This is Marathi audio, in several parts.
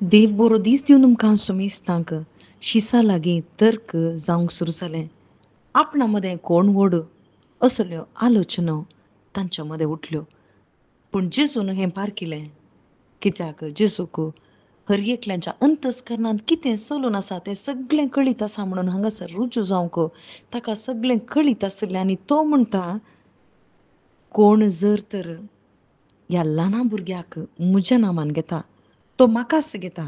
देव बरो दीस दिवन तुमकां सुमेस्तांक शिसा लागीं तर्क जावंक सुरू जालें. आपणा मदें कोण व्हड असल्यो आलोचना तांच्या मदें उठल्यो. पूण जेजून हें पारकिलें. कित्याक जेजूक हर एकल्याच्या अंतस्करणांत कितें चलून आसा तें सगळें कळीत आसा म्हणून हांगासर रुजू जावंक ताका सगळें कळीत आसलें आनी तो म्हणटा, कोण जर तर ह्या ल्हाना भुरग्याक म्हज्या नांवान घेता, तो म्हाकाच घेता.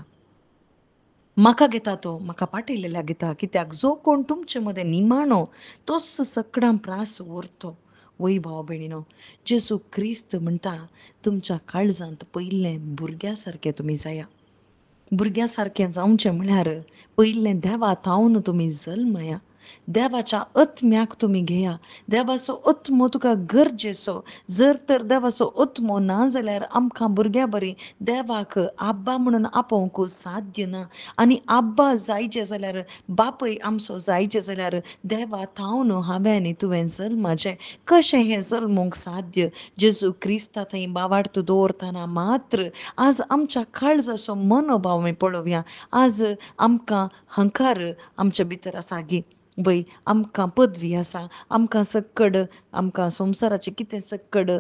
म्हाका घेता तो, म्हाका पाठयलेल्या घेता. कित्याक जो कोण तुमचे मदें निमाणो, तोच सगळां प्रास व्हरतो. वय भाव भयणीनो, जेजू क्रिस्त म्हणटा, तुमच्या काळजांत पयिल्लें भुरग्या सारकें तुमी जाया. भुरग्या सारकें जावचें म्हळ्यार पयिल्लें देवा तावन तुमी जल्मया. देवाच्या आत्म्याक तुमी घेया. देवाचो आत्मो तुका गरजेचो. जर तर देवाचो आत्मो ना जाल्यार आमकां भुरग्या बरी देवाक आब्बा म्हणून आपोवंक साध्य ना. आनी आब्बा जायचें जाल्यार बापय आमचो जायचें जाल्यार देवा तावन हांवें तुवें जल्माचें. कशें हें जल्मूंक साध्य? जेजू क्रिस्ता थंय बावार्थ दवरतना मात्र आज आमच्या काळजाचो मनोभाव आमी पळोवया. आज आमकां हंकार आमच्या भितर आसा गी. वय आमकां पदवी आसा, आमकां सक्कड आमकां संवसाराचें कितें सक्कड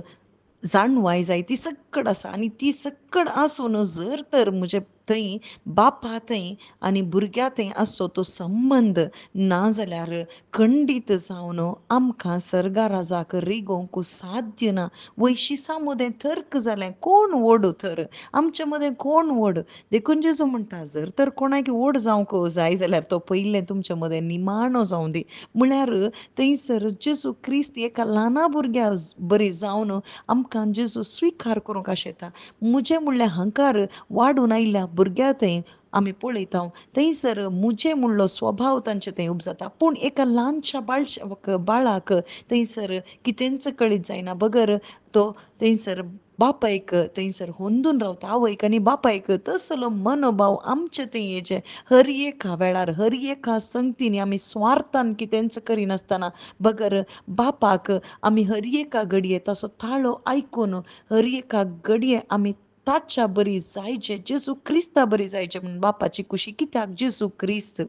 जाणवाय जाय ती सक्कड आसा आनी ती सक्कड आसून जर तर म्हजे थंय बापा थंय आनी भुरग्या थंय आसचो तो संबंद ना जाल्यार खंडीत जावन आमकां सर्गा राजाक रिगोवंक साध्य ना. वैशिसा मदें तर्क जालें कोण व्हड तर आमचे मदें कोण व्हड? देखून जेजू म्हणटा जर तर कोणाक व्हड जावंक जाय जाल्यार तो पयलें तुमचे मदें निमाणो जावं दी. म्हळ्यार थंयसर जेजू क्रिस्त एका ल्हाना भुरग्या बरी जावन आमकां जेजू स्विकार करूंक आशेता. म्हजें म्हणलें हंकार वाडून आयिल्ल्या भुरग्या थंय आमी पळयता थंयसर मुजे म्हणलो स्वभाव तांचे थंय उपजाता. पूण एका ल्हानशा बाळाक थंयसर कितेंच कळीत जायना बगर तो थंयसर बापायक थंयसर हुंदून रावता आवयक आनी बापायक तसलो मनोभाव आमचे थंय येचे. हर एका वेळार हर एका संगतींनी आमी स्वार्थान कितेंच करिनासतना बगर बापाक आमी हर एका घडये ताचो ताळो आयकून हर एका घडये आमी ताच्या बरी जायचे जेजू क्रिस्ता बरी जायचे म्हणून बापाची कुशी. कित्याक जेजू क्रिस्त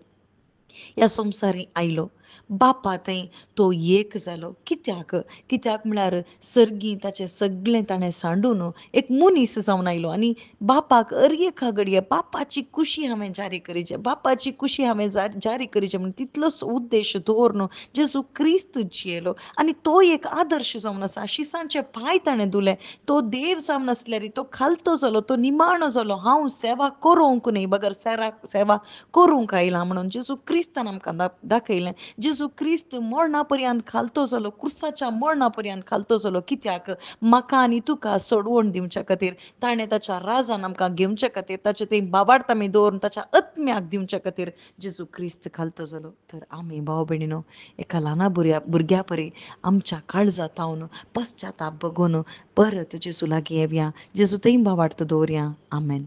ह्या संवसारी आयलो. बापा थंय तो एक जालो. कित्याक? कित्याक म्हळ्यार सर्गी ताचें सगळें ताणें सांडून एक मनीस जावन आयलो आनी बापाक हर एका घडये बापाची कुशी हांवें जारी करीचें, बापाची कुशी हांवें जारी करीचें म्हणून तितलोच उद्देश दवरून जेजू क्रिस्त जियेलो आनी तो एक आदर्श जावन आसा. शिसांचे पांय ताणें धुले. तो देव जावन आसल्यार तो खालतो जालो, तो निमाणो जालो. हांव सेवा करूंक न्ही बगर सेवा करूंक आयलां म्हणून जेजू क्रिस्तान आमकां दाखयलें. जेजू क्रिस्त मरणा पर्यंत खालतो जालो, क्रुसाच्या मरणा पर्यंत खालतो जालो. कित्याक? म्हाका आनी तुका सोडवण दिवच्या खातीर. ताणें ताच्या राजान आमकां घेवच्या खातीर ताचे थंय बाबार्थ आमी दवरून ताच्या आत्म्याक दिवच्या खातीर जेजू क्रिस्त खालतो जालो. तर आमी भाव भयणीनो एका ल्हाना भुरग्या परी आमच्या काळजांत तावन पश्चाताप बगून परत जेजू लागीं येवया. जेजू थंय बाबार्थ दवरया. आमेन.